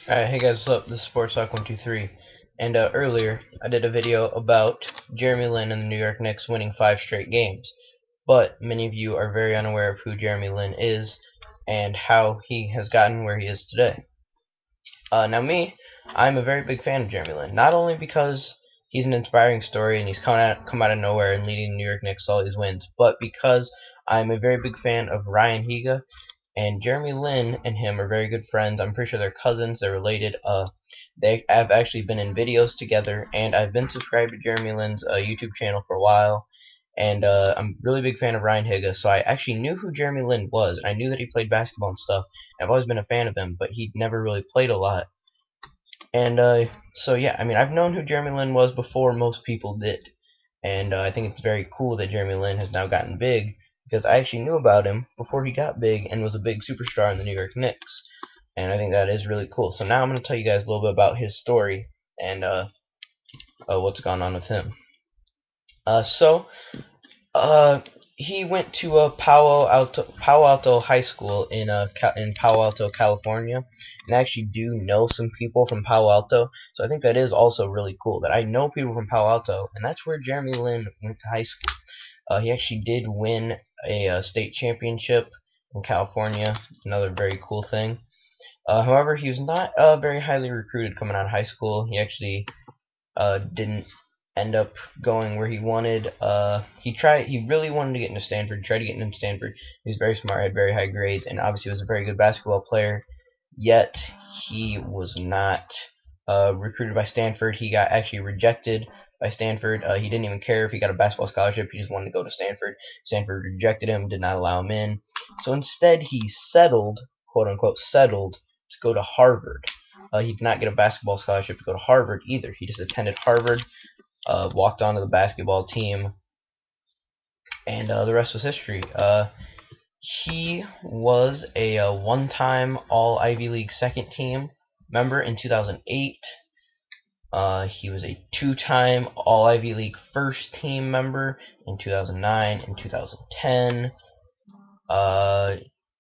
Alright, hey guys, what's up? This is SportsTalk123, and earlier I did a video about Jeremy Lin and the New York Knicks winning 5 straight games, but many of you are very unaware of who Jeremy Lin is and how he has gotten where he is today. Now I'm a very big fan of Jeremy Lin, not only because he's an inspiring story and he's come out of nowhere and leading the New York Knicks to all these wins, but because I'm a very big fan of Ryan Higa, and Jeremy Lin and him are very good friends. I'm pretty sure they're cousins. They're related. They have actually been in videos together, and I've been subscribed to Jeremy Lin's YouTube channel for a while. And I'm a really big fan of Ryan Higa, so I actually knew who Jeremy Lin was. I knew that he played basketball and stuff. I've always been a fan of him, but he'd never really played a lot. And so yeah, I mean, I've known who Jeremy Lin was before most people did. And I think it's very cool that Jeremy Lin has now gotten big, because I actually knew about him before he got big and was a big superstar in the New York Knicks. And I think that is really cool. So now I'm going to tell you guys a little bit about his story and what's gone on with him. So he went to Palo Alto High School in Palo Alto, California, and I actually do know some people from Palo Alto, so I think that is also really cool that I know people from Palo Alto, and that's where Jeremy Lin went to high school. He actually did win a state championship in California, another very cool thing. However, he was not very highly recruited coming out of high school. He actually didn't end up going where he wanted. He really wanted to get into Stanford. Tried to get into Stanford. He was very smart, had very high grades, and obviously was a very good basketball player. Yet he was not recruited by Stanford. He got actually rejected by Stanford. He didn't even care if he got a basketball scholarship. He just wanted to go to Stanford. Stanford rejected him, did not allow him in. So instead, he settled, quote unquote, settled to go to Harvard. He did not get a basketball scholarship to go to Harvard either. He just attended Harvard, walked onto the basketball team, and the rest was history. He was a one-time All Ivy League second team member in 2008. He was a two-time All Ivy League first team member in 2009 and 2010.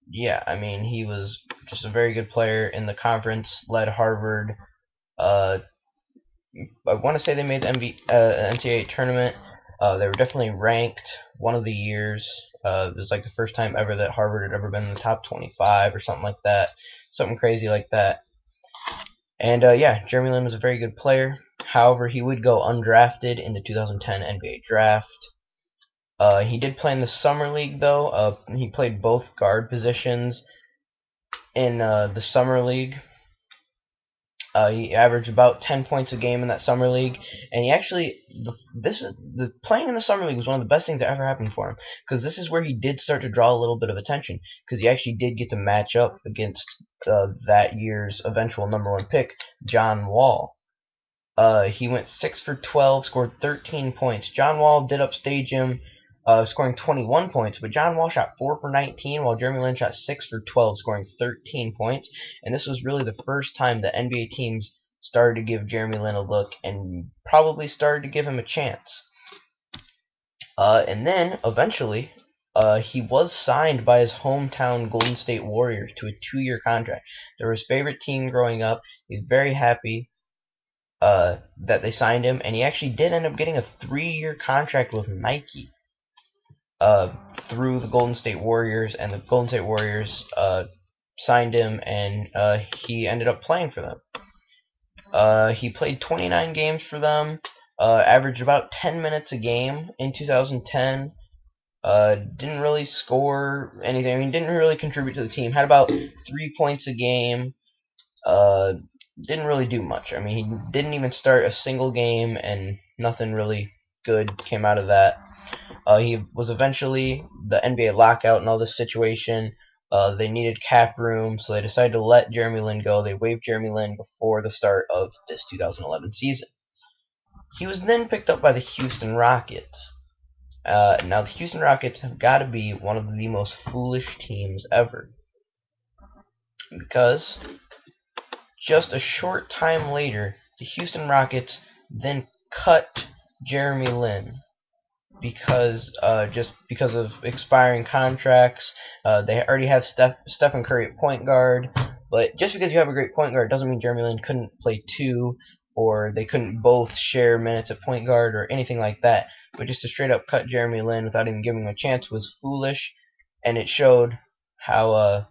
Yeah, I mean, he was just a very good player in the conference, led Harvard. Uh, I want to say they made the NCAA tournament. They were definitely ranked one of the years. It was like the first time ever that Harvard had ever been in the top 25 or something like that. Something crazy like that. And yeah, Jeremy Lin was a very good player. However, he would go undrafted in the 2010 NBA draft. He did play in the summer league though. He played both guard positions in the summer league. He averaged about 10 points a game in that summer league, and he actually playing in the summer league was one of the best things that ever happened for him, because this is where he did start to draw a little bit of attention, because he actually did get to match up against that year's eventual #1 pick, John Wall. He went 6 for 12, scored 13 points. John Wall did upstage him, scoring 21 points, but John Wall shot 4 for 19, while Jeremy Lin shot 6 for 12, scoring 13 points. And this was really the first time that NBA teams started to give Jeremy Lin a look and probably started to give him a chance. And then, eventually, he was signed by his hometown Golden State Warriors to a 2-year contract. They were his favorite team growing up. He's very happy that they signed him, and he actually did end up getting a 3-year contract with Nike through the Golden State Warriors, and the Golden State Warriors signed him, and he ended up playing for them. He played 29 games for them, averaged about 10 minutes a game in 2010. Didn't really score anything. I mean, didn't really contribute to the team. Had about 3 points a game. Didn't really do much. I mean, he didn't even start a single game, and nothing really good came out of that. He was eventually the NBA lockout and all this situation. They needed cap room, so they decided to let Jeremy Lin go. They waived Jeremy Lin before the start of this 2011 season. He was then picked up by the Houston Rockets. Now, the Houston Rockets have got to be one of the most foolish teams ever, because just a short time later, the Houston Rockets then cut Jeremy Lin just because of expiring contracts. They already have Stephen Curry at point guard. But just because you have a great point guard doesn't mean Jeremy Lin couldn't play two, or they couldn't both share minutes at point guard or anything like that. But just to straight up cut Jeremy Lin without even giving him a chance was foolish, and it showed how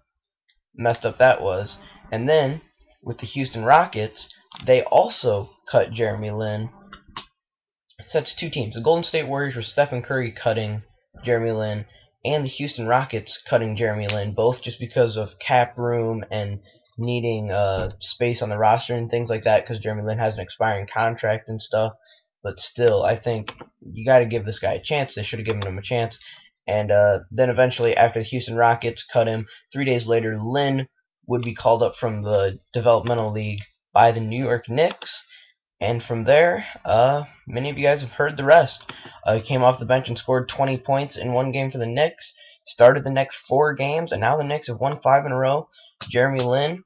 messed up that was. And then with the Houston Rockets, they also cut Jeremy Lin. So that's two teams. The Golden State Warriors with Stephen Curry cutting Jeremy Lin, and the Houston Rockets cutting Jeremy Lin, both just because of cap room and needing space on the roster and things like that, because Jeremy Lin has an expiring contract and stuff. But still, I think you got to give this guy a chance. They should have given him a chance. And then eventually, after the Houston Rockets cut him, 3 days later, Lin would be called up from the developmental league by the New York Knicks. And from there, many of you guys have heard the rest. He came off the bench and scored 20 points in one game for the Knicks, started the next 4 games, and now the Knicks have won 5 in a row. Jeremy Lin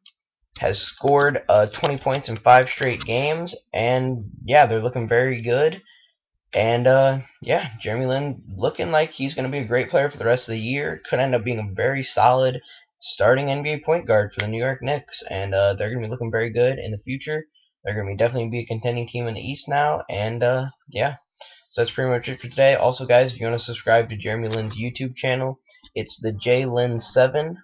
has scored 20 points in 5 straight games, and yeah, they're looking very good. And yeah, Jeremy Lin looking like he's going to be a great player for the rest of the year. Could end up being a very solid starting NBA point guard for the New York Knicks, and they're going to be looking very good in the future. They're going to definitely be a contending team in the East now, and yeah. So that's pretty much it for today. Also, guys, if you want to subscribe to Jeremy Lin's YouTube channel, it's the JLin7.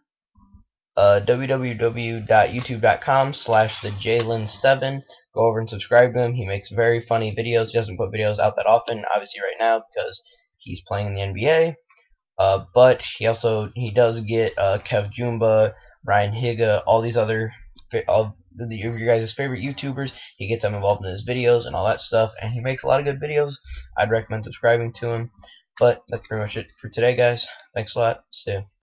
www.youtube.com/thejlin7. Go over and subscribe to him. He makes very funny videos. He doesn't put videos out that often, obviously right now, because he's playing in the NBA. But he does get Kev Jumba, Ryan Higa, all these other your guys' favorite YouTubers. He gets them involved in his videos and all that stuff, and he makes a lot of good videos. I'd recommend subscribing to him. But that's pretty much it for today, guys. Thanks a lot. See ya.